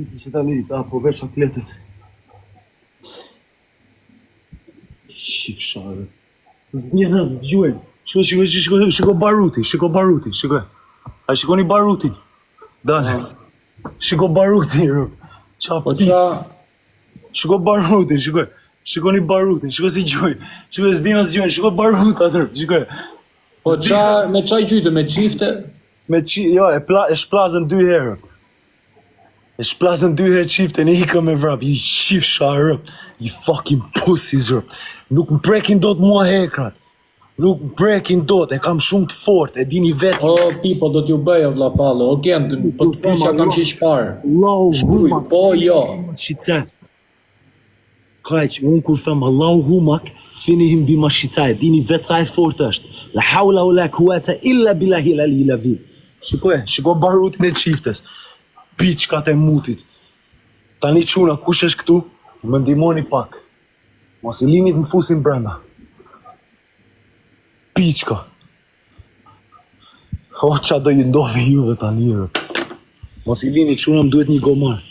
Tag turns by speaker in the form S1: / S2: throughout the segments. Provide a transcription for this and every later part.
S1: Ti që tani, po vesh atletet. Shif share. Zdjena zgjuaj. Shiko baruti, shiko. A shikoni barutin? Dale. Shiko barutin, ro. Qa pis. Shiko barutin, shiko. Shikoni barutin, shiko si gjuaj. Shiko zdjena zgjuaj, shiko barut atër, shiko.
S2: Po me qa i gjyte, me qifte?
S1: Jo, e shplazën 2 herë. E shplazën 2 herë qifte, ne hika me vrap, ju shif sharë, you fucking pussies, rë. Nuk më prekin do të mua hekrat. Nuk më prekin do të, e kam shumë të fort, e dini vetë.
S2: O, pipo, do t'ju bëjo, vla palo, o kënë, po të fysja kam që i shparë.
S1: Allahu humak.
S2: Po, jo.
S1: Shqicet. Kajq, unë kur them Allahu humak, finihim bima shqicet, dini vetë sa e fort është. La hawla u la quwata illa billahi l-ali l-azim. Shiko barutin e qiftes. Piçkat e mutit. Tani quna, kush është këtu? Më ndihmoni pak. Mos i linit në fusin brenda. Piçka. O, qa do ju ndovi juve tani, rë. Mos i linit quna, më duhet një gomar.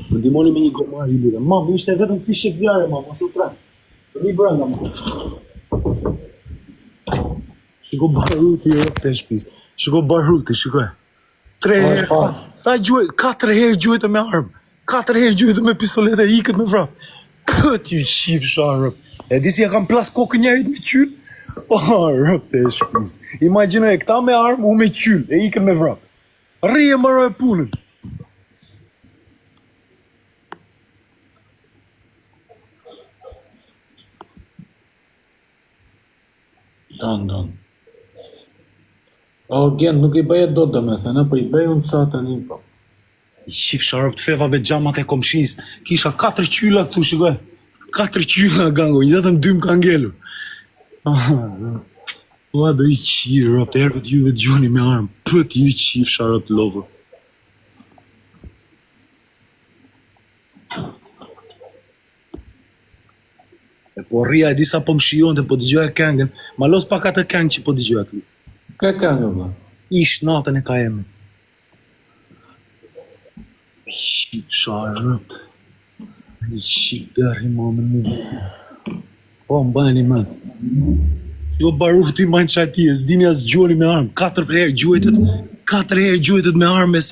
S1: Më ndihmoni me një gomar i lire. Mam, ishte vetëm fishek zjarë, mam, mos u tren. Një brenda, mam. Shiko baruti, rë, të shpis. Shiko baruti, shiko. 3 herë, sa gjuhet, 4 herë gjuhet me armë, 4 herë gjuhet me pistolet e ikët me vrap. Këtë ju qif sharëp. E disi ja kam plas kokën njerit me qyll? Rëp të e shpis. Imaginoj, këta me armë, u me qyll, e ikët me vrap. Rije mbaroj punën.
S2: Don. O, gen, nuk i bëjet do të me thënë, po i bëj unë sa të një po.
S1: I qif sharëp të fevave gjamat e komshis. Kisha 4 qylla këtu, shikoj. 4 qylla gango, një datëm 2 më kanë ngelur. Po do i qirë, rëp, të erëve t'juve t'gjuni me armë. Pët ju i qif sharëp të lovër. E po rria e disa po më shion të po të gjoja këngën. Ma los pak atë këngë që po të gjoja këtu.
S2: Ka këngë, vla?
S1: Ish natën e ka emën. Shqip sharëp. Shqip dërri mamën më. Po, më bajnë i mëndë. Jo baruti majnë qati, e s'dini as gjuani me armë. 4 herë gjuetet me armë.